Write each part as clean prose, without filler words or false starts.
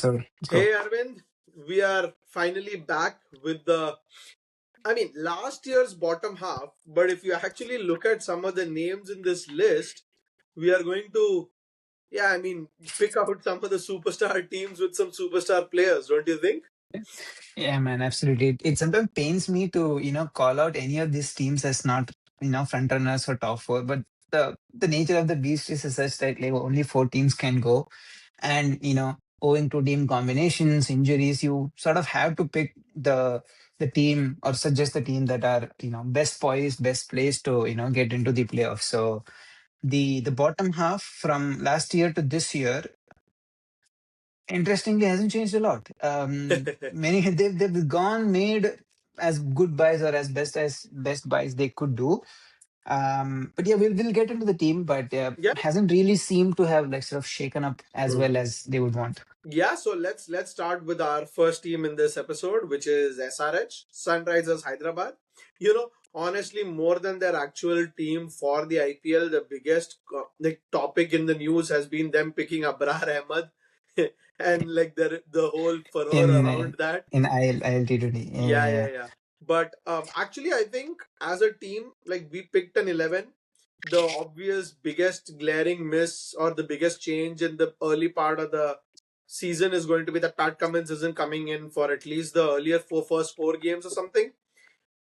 episode. Let's go. Hey Arvind, we are finally back with last year's bottom half, but if you actually look at some of the names in this list, we are going to, pick out some of the superstar teams with some superstar players, don't you think? Yeah, man, absolutely. It sometimes pains me to, call out any of these teams as not, front runners for top four. But the nature of the beast is such that like only four teams can go. And, owing to team combinations, injuries, you sort of have to pick the team or suggest the team that are, best poised, best placed to, get into the playoffs. So the bottom half from last year to this year interestingly hasn't changed a lot. Many they've gone made as good buys or as best buys they could do. But yeah, we'll get into the team, but Yeah. hasn't really seemed to have like sort of shaken up as Mm. well as they would want. Yeah, so let's start with our first team in this episode, which is SRH, Sunrisers Hyderabad. Honestly, more than their actual team for the IPL, the biggest the topic in the news has been them picking Abrar Ahmed and like the whole furor in around that. in IL T20. Yeah, Yeah, yeah, yeah. But actually, I think as a team, like we picked an 11. The obvious biggest glaring miss or the biggest change in the early part of the season is going to be that Pat Cummins isn't coming in for at least the earlier first four games or something.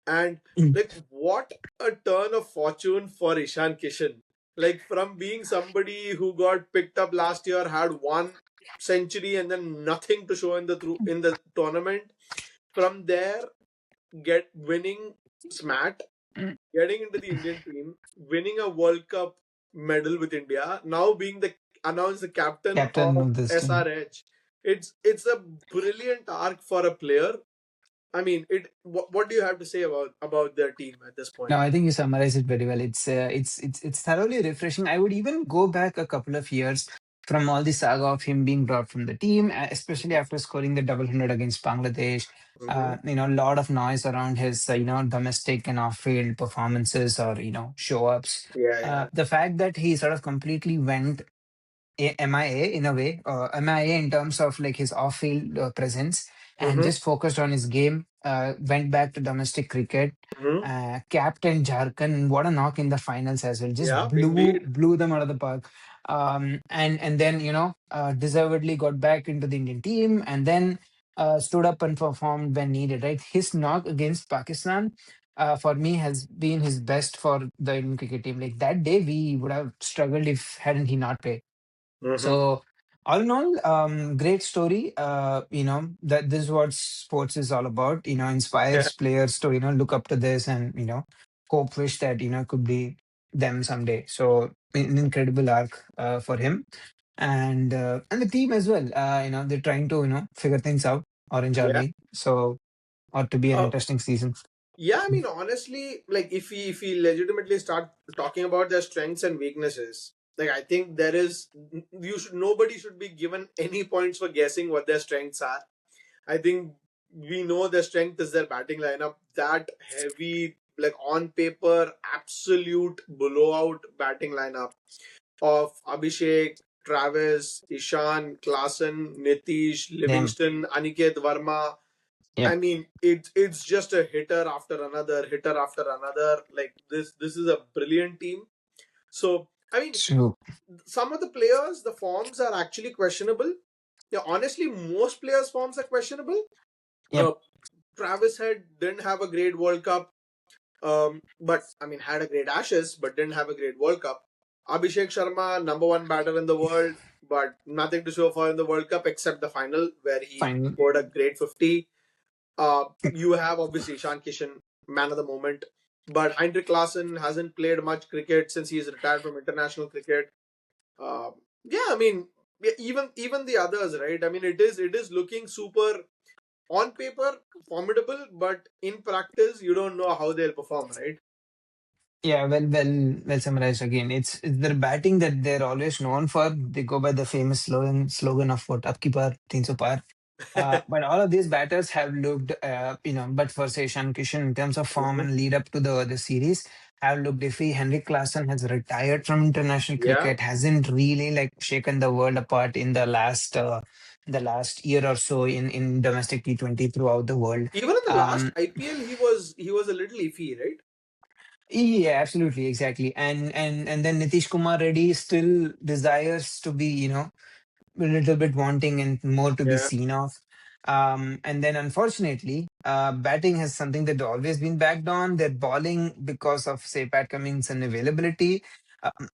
And yeah. like, what a turn of fortune for Ishan Kishan. Like, from being somebody who got picked up last year, had one century and then nothing to show in the tournament. From there, get winning SMAT, Mm. getting into the Indian team, winning a World Cup medal with India, now being the announced the captain Captain of of this team. SRH. It's a brilliant arc for a player. I mean, what do you have to say about their team at this No, point? I think you summarized it very well. It's thoroughly refreshing. I would even go back a couple of years from all the saga of him being brought from the team, especially after scoring the double hundred against Bangladesh. Mm-hmm. A lot of noise around his, domestic and off-field performances or show-ups. Yeah, yeah. The fact that he sort of completely went MIA in a way, MIA in terms of like his off-field presence, and Mm-hmm. just focused on his game. Went back to domestic cricket. Mm-hmm. Captain Jharkhand, what a knock in the finals as well. Just Yeah, blew indeed. blew them out of the park. And then deservedly got back into the Indian team, and then stood up and performed when needed. Right, his knock against Pakistan. For me, has been his best for the Indian cricket team. Like that day, we would have struggled if hadn't he not played. Mm-hmm. So all in all, great story. That this is what sports is all about. Yeah, Inspires players to look up to this and hope wish that could be them someday. So an incredible arc for him and the team as well. They're trying to figure things out. Orange yeah. Army. So ought to be an Uh, interesting season. yeah, I mean, honestly, like if we legitimately start talking about their strengths and weaknesses, like I think there is nobody should be given any points for guessing what their strengths are. I think we know their strength is their batting lineup. That heavy, like on paper, absolute blowout batting lineup of Abhishek, Travis, Ishan, Klassen, Nitish, Damn. Livingston, Aniket Verma. I Yep. mean, it's just a hitter after another, hitter after another. Like this is a brilliant team. So I mean, So some of the players, the forms are actually questionable. Yeah, honestly, most players' forms are questionable. yep. Uh, Travis Head didn't have a great World Cup, but I mean, had a great Ashes, but didn't have a great World Cup. Abhishek Sharma, number one batter in the world, but nothing to show for in the World Cup except the final where he Fine. scored a great 50. You have obviously Ishan Kishan, man of the moment, but Heinrich Klaasen hasn't played much cricket since he's retired from international cricket. Yeah, I mean, yeah, even the others, right? I mean, it is looking super on paper formidable, but in practice, you don't know how they'll perform, right? Yeah, well summarized again. It's their batting that they're always known for. They go by the famous slogan of what "Up ki par, 300 par." But all of these batters have looked, but for say Shan Kishan in terms of form Mhm. and lead up to the series, have looked iffy. Henrik Klassen has retired from international Yeah. cricket, hasn't really like shaken the world apart in the last the last year or so in domestic T20 throughout the world. Even in the last Um, IPL, he was a little iffy, right? yeah, absolutely, exactly. And then Nitish Kumar Reddy still desires to be, a little bit wanting and more to be Yeah. seen of. And then unfortunately, batting has something that always been backed on. Their bowling, because of say Pat Cummins' unavailability,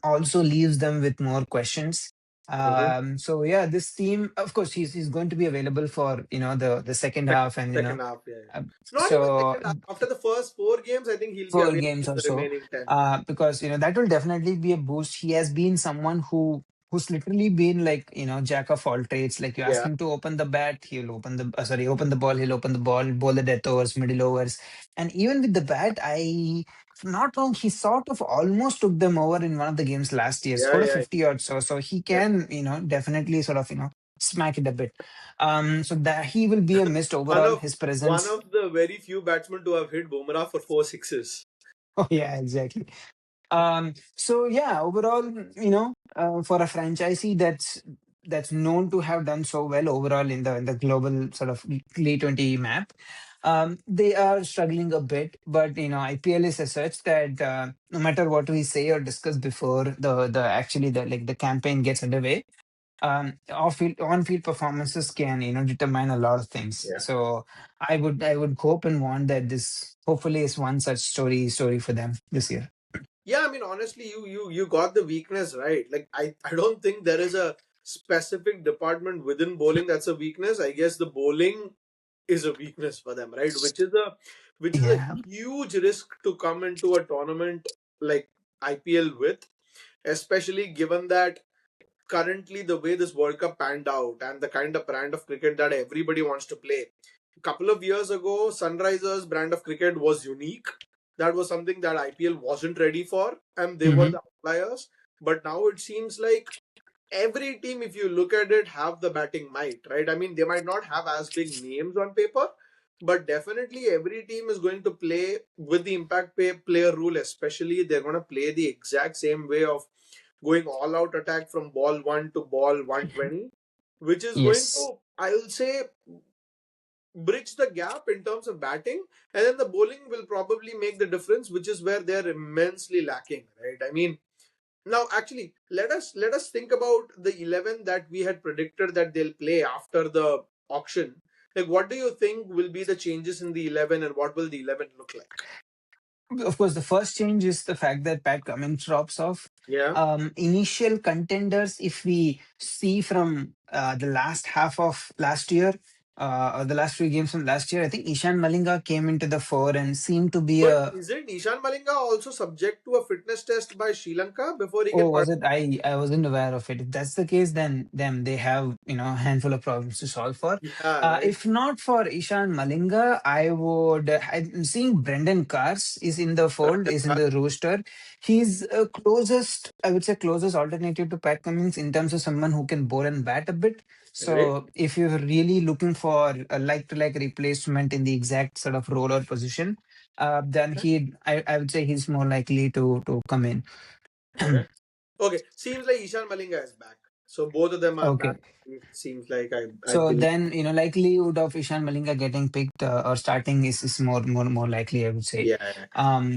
also leaves them with more questions. Uh-huh. So yeah, this team, of course, he's going to be available for the second Second, half, and second half, yeah, yeah. uh, Not even so second half. After the first 4 games, I think he'll be 4 games available or for the so, remaining 10. because that will definitely be a boost. He has been someone who's literally been like jack of all trades. Like you ask Yeah. him to open the bat, he'll open the ball, he'll open the ball, bowl the death overs, middle overs, and even with the bat, if I'm not wrong, he sort of almost took them over in one of the games last year, Yeah, scored a yeah, 50 or so. So he yeah. can definitely sort of smack it a bit. So that he will be a missed One overall. of His one presence. of the very few batsmen to have hit Bumrah for four sixes. Oh yeah, exactly. So yeah, overall, for a franchisee that's known to have done so well overall in the global sort of T20 map, they are struggling a bit. But IPL is as such that no matter what we say or discuss before the actually the campaign gets underway, off-field on-field performances can determine a lot of things. Yeah. So I would hope and want that this hopefully is one such story for them this year. Yeah, I mean, honestly, you got the weakness right. Like, I don't think there is a specific department within bowling that's a weakness. I guess the bowling is a weakness for them, right? Which is a Yeah. huge risk to come into a tournament like IPL with, especially given that currently the way this World Cup panned out and the kind of brand of cricket that everybody wants to play. A couple of years ago, Sunrisers brand of cricket was unique. That was something that IPL wasn't ready for, and they were Hmm. the outliers. But now it seems like every team, if you look at it, have the batting might, right? I mean, they might not have as big names on paper, but definitely every team is going to play with the impact player rule, especially they're going to play the exact same way of going all out attack from ball 1 to ball 120, which is going Yes. to, I will say, bridge the gap in terms of batting, and then the bowling will probably make the difference, which is where they're immensely lacking, right? I mean, now actually let us think about the 11 that we had predicted that they'll play after the auction. Like, what do you think will be the changes in the 11, and what will the 11 look like? Of course, the first change is the fact that Pat Cummins drops off. Yeah. Initial contenders, if we see from the last half of last year, or the last few games from last year, I think Ishan Malinga came into the fore and seemed to be But a. isn't Ishan Malinga also subject to a fitness test by Sri Lanka before he Oh, can was part? it? I wasn't aware of it. If that's the case, then them they have a handful of problems to solve for. Yeah, right. If not for Ishan Malinga, I would. I'm seeing Brendan Cars is in the fold, is in the roster. He's closest, I would say, closest alternative to Pat Cummins in terms of someone who can bowl and bat a bit. Right. So if you're really looking for a like-to-like replacement in the exact sort of role or position, then I would say he's more likely to come in. Okay. Okay. Seems like Ishan Malinga is back. So both of them are back. Okay. It seems like I So believe. then, likelihood of Ishan Malinga getting picked or starting is more likely, I would say. Yeah. Yeah.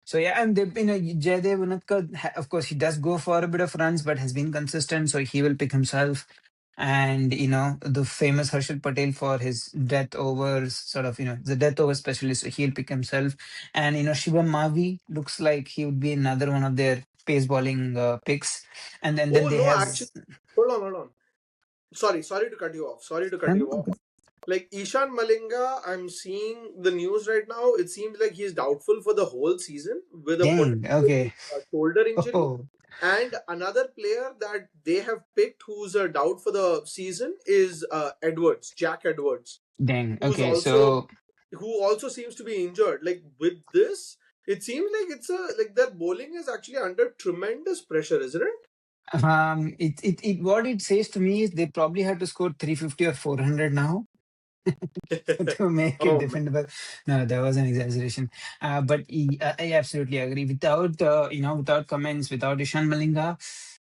So yeah, and they, Jaydev Unadkat, of course, he does go for a bit of runs, but has been consistent, so he will pick himself. And the famous Harshit Patel for his death overs, sort of, the death over specialist, so he'll pick himself. And Shivam Mavi looks like he would be another one of their pace bowling picks. And then Oh they no, have. actually, hold on. Sorry to cut you off. Sorry to cut you off. Like Ishan Malinga, I'm seeing the news right now. It seems like he's doubtful for the whole season with a Dang. potential Okay. shoulder injury. Oh, And another player that they have picked who's a doubt for the season is Jack Edwards, dang. who's Okay. also So, who also seems to be injured. Like with this, it seems like it's a like that bowling is actually under tremendous pressure, isn't it? what it says to me is they probably have to score 350 or 400 now to make it Oh man. defendable. No, that was an exaggeration. But I absolutely agree. Without, without comments, without Ishan Malinga.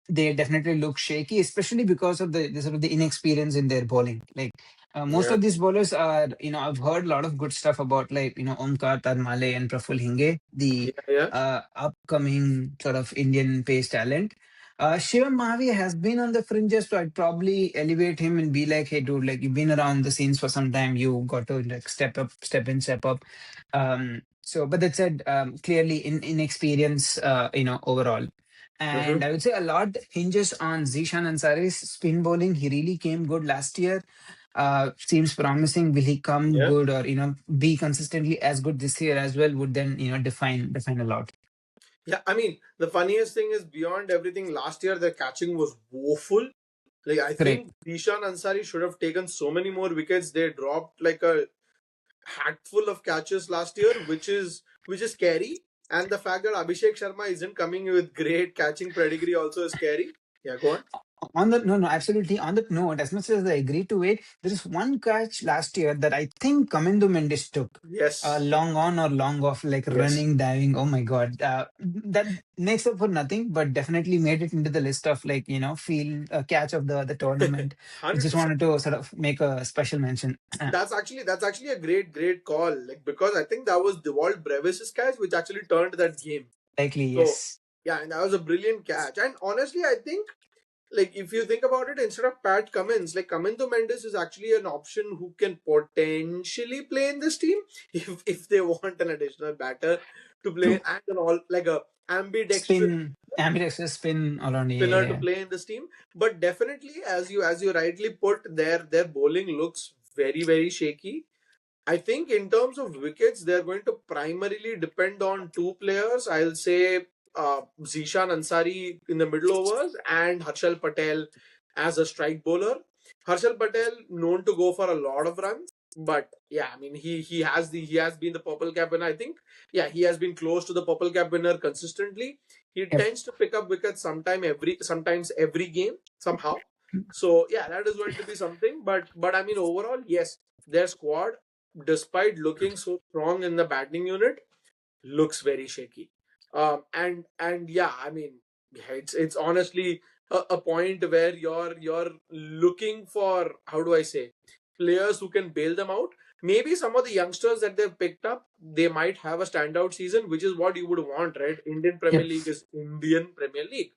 they definitely look shaky, especially because of the sort of the inexperience in their bowling. Like most Yeah, of these bowlers are, I've heard a lot of good stuff about, like, Omkar Tarmale and Praful Hinge, the yeah, yeah. upcoming sort of Indian pace talent. Shivam Mahavi has been on the fringes, so I'd probably elevate him and be like, hey, dude, like you've been around the scenes for some time. You got to like step up, step in, step up. But that said, clearly inexperience, overall. Mm-hmm. And I would say a lot hinges on Zishan Ansari's spin bowling. He really came good last year. Seems promising. Will he come Yeah. good or be consistently as good this year as well? Would then define a lot. Yeah, I mean, the funniest thing is beyond everything, last year the catching was woeful. Like, I Correct. think Dishan Ansari should have taken so many more wickets. They dropped like a hatful of catches last year, which is scary. And the fact that Abhishek Sharma isn't coming with great catching pedigree also is scary. Yeah, go on. On that, no, no, absolutely. On that note, as much as I agree to it, there is one catch last year that I think Kamindu Mendes took. Yes, Long on or long off, like yes. running, diving. Oh my God. That makes up for nothing, but definitely made it into the list of, like, field catch of the tournament. I just 100%. wanted to sort of make a special mention. That's actually a great call. Like, because I think that was Dewald Brevis's catch which actually turned that game. Likely, So yes. yeah, and that was a brilliant catch. And honestly, I think, like, if you think about it, instead of Pat Cummins, like, Kamindu Mendes is actually an option who can potentially play in this team if they want an additional batter to play True. and an all like a ambidextrous Ambidextrous spin around. Yeah, spinner to yeah, play in this team. But definitely, as you rightly put, their bowling looks very shaky. I think in terms of wickets, they're going to primarily depend on two players. I'll say Zishan Ansari in the middle overs and Harshal Patel as a strike bowler. Harshal Patel known to go for a lot of runs, but yeah, I mean he has been the purple cap winner. I think yeah he has been close to the purple cap winner consistently. He yeah. tends to pick up wickets sometimes every game somehow. So yeah, that is going to be something. But I mean overall, yes, their squad, despite looking so strong in the batting unit, looks very shaky. And yeah, I mean, yeah, it's honestly a point where you're looking for, how do I say, players who can bail them out. Maybe some of the youngsters that they've picked up, they might have a standout season, which is what you would want, right? Indian Premier Yep. League is Indian Premier League.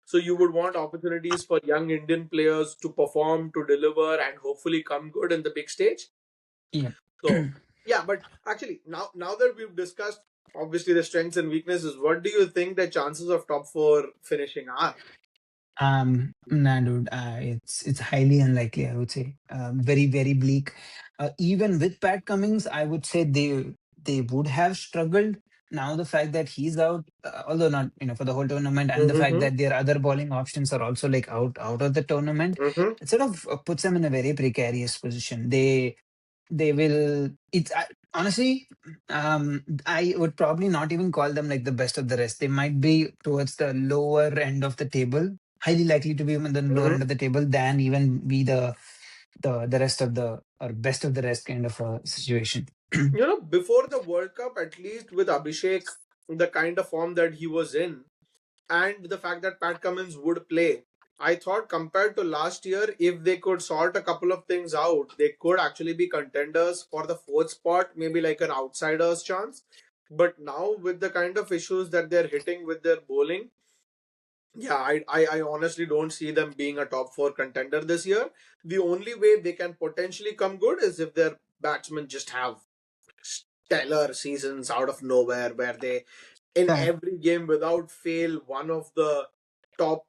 So you would want opportunities for young Indian players to perform, to deliver, and hopefully come good in the big stage. Yep. So yeah, but actually now that we've discussed obviously the strengths and weaknesses, what do you think the chances of top four finishing are? Nah, dude, it's highly unlikely, I would say. Very, very bleak. Even with Pat Cummings, I would say they would have struggled. Now the fact that he's out, although not for the whole tournament, and the fact Mm-hmm. that their other bowling options are also like out of the tournament, Mm-hmm. it sort of puts them in a very precarious position. They will honestly, I would probably not even call them like the best of the rest. They might be towards the lower end of the table, highly likely to be in the lower Mm-hmm. end of the table than even be the rest of the or best of the rest kind of a situation. Before the World Cup, at least with Abhishek, the kind of form that he was in, and the fact that Pat Cummins would play, I thought compared to last year, if they could sort a couple of things out, they could actually be contenders for the fourth spot, maybe like an outsider's chance. But now, with the kind of issues that they're hitting with their bowling, yeah, I honestly don't see them being a top four contender this year. The only way they can potentially come good is if their batsmen just have stellar seasons out of nowhere, where they, in Fair. every game without fail, one of the top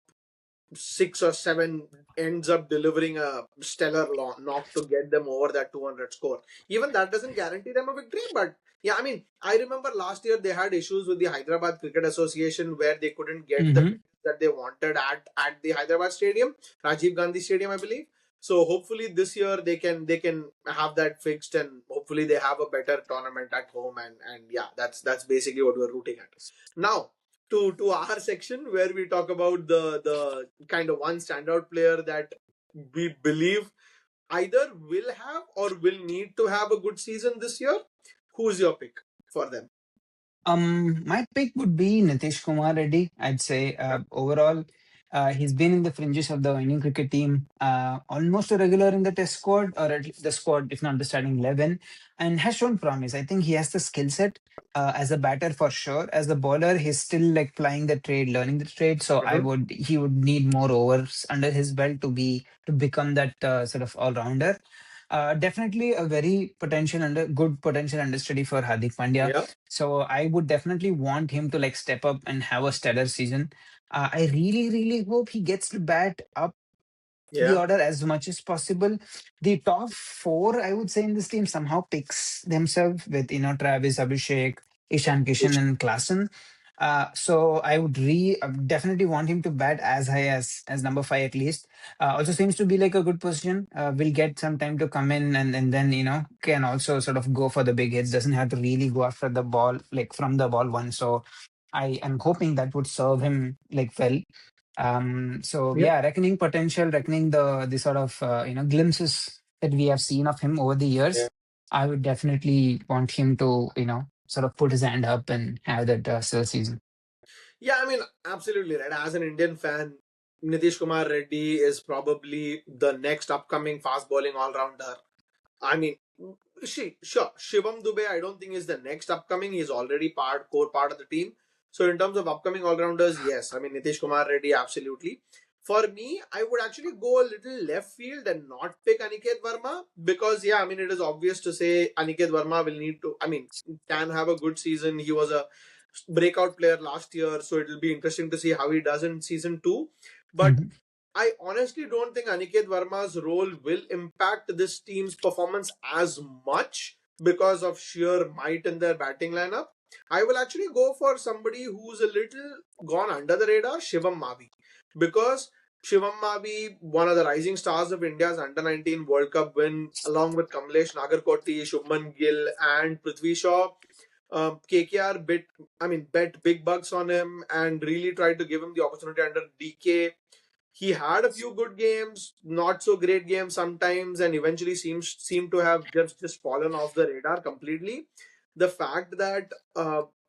6 or 7 ends up delivering a stellar knock to get them over that 200 score. Even that doesn't guarantee them a victory, but yeah, I mean, I remember last year they had issues with the Hyderabad Cricket Association where they couldn't get the Mm-hmm. pitches that they wanted at the Hyderabad Stadium, Rajiv Gandhi Stadium, I believe. So hopefully this year they can have that fixed, and hopefully they have a better tournament at home, and yeah, that's basically what we're rooting at. Now, to our section where we talk about the kind of one standout player that we believe either will have or will need to have a good season this year. Who's your pick for them? My pick would be Nitish Kumar Reddy. I'd say overall, He's been in the fringes of the Indian cricket team, almost a regular in the test squad, or at least the squad, if not the starting 11, and has shown promise. I think he has the skill set as a batter for sure. As a bowler, he's still like plying the trade, learning the trade. So Mhm. he would need more overs under his belt to become that sort of all rounder. Definitely a very good potential understudy for Hardik Pandya. Yeah, So I would definitely want him to like step up and have a stellar season. I really, really hope he gets to bat up the yeah, order as much as possible. The top four, I would say, in this team somehow picks themselves with Travis, Abhishek, Ishan Kishan, and Klassen. So I would definitely want him to bat as high as number five at least. Also seems to be like a good position. Will get some time to come in and then can also sort of go for the big hits. Doesn't have to really go after the ball like from the ball one. So I am hoping that would serve him like well. So yeah, yeah, reckoning potential, reckoning the sort of glimpses that we have seen of him over the yeah. years, I would definitely want him to sort of put his hand up and have that still season. Yeah, I mean, absolutely right. As an Indian fan, Nitish Kumar Reddy is probably the next upcoming fast bowling all rounder. I mean, sure, Shivam Dubey, I don't think is the next upcoming. He's already core part of the team. So in terms of upcoming all rounders, yes. I mean, Nitish Kumar Reddy, absolutely. For me, I would actually go a little left field and not pick Aniket Verma because, yeah, I mean, it is obvious to say Aniket Verma will need to, I mean, can have a good season. He was a breakout player last year, so it will be interesting to see how he does in season two. But Mhm. I honestly don't think Aniket Verma's role will impact this team's performance as much because of sheer might in their batting lineup. I will actually go for somebody who's a little gone under the radar, Shivam Mavi. Because Shivam Mavi, one of the rising stars of India's under 19 World Cup win, along with Kamlesh Nagarkoti, Shubman Gill, and Prithvi Shaw. KKR bet big bucks on him and really tried to give him the opportunity under DK. He had a few good games, not so great games sometimes, and eventually seemed to have just fallen off the radar completely. The fact that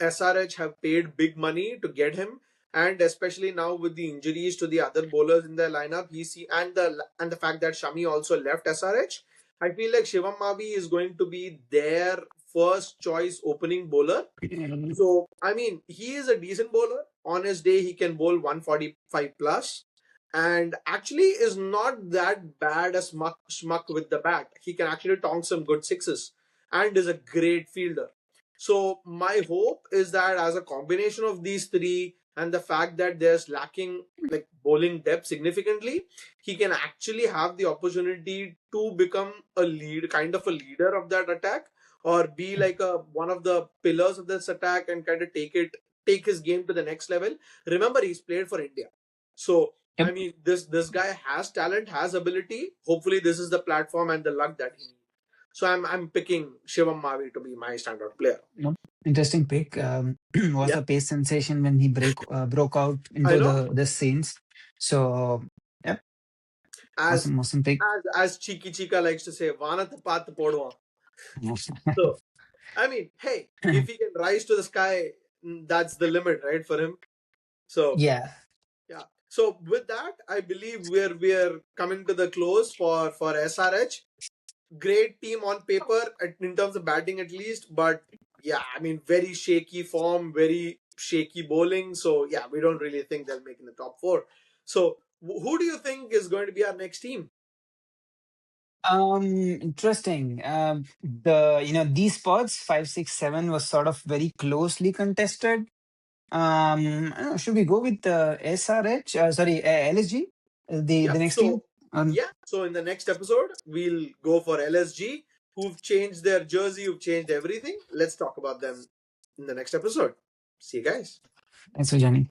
SRH have paid big money to get him, and especially now with the injuries to the other bowlers in their lineup, and the fact that Shami also left SRH, I feel like Shivam Mavi is going to be their first choice opening bowler. So, I mean, he is a decent bowler. On his day, he can bowl 145 plus and actually is not that bad a schmuck with the bat. He can actually tong some good sixes and is a great fielder. So, my hope is that as a combination of these three and the fact that there's lacking like bowling depth significantly, he can actually have the opportunity to become kind of a leader of that attack or be like a one of the pillars of this attack and kind of take his game to the next level. Remember, he's played for India, so I Yep. mean this guy has talent, has ability. Hopefully, this is the platform and the luck that he needs. So I'm picking Shivam Mavi to be my standout player. Yep. Interesting pick. Was Yeah, a pace sensation when he broke out I into know. the scenes. So yep, As awesome pick. as Chiki Chika likes to say, "Vanat path podwa." So I mean, hey, if he can rise to the sky, that's the limit, right, for him. So Yeah. yeah. So with that, I believe we're coming to the close for SRH. Great team on paper in terms of batting at least, but yeah, I mean very shaky form, very shaky bowling. So yeah, we don't really think they'll make in the top four. So who do you think is going to be our next team? Interesting. These spots 5, 6, 7 was sort of very closely contested. I don't know, should we go with SRH? Sorry, LSG, the Yep. next team? So yeah. So in the next episode, we'll go for LSG, who've changed their jersey, who've changed everything. Let's talk about them in the next episode. See you guys. Thanks for joining.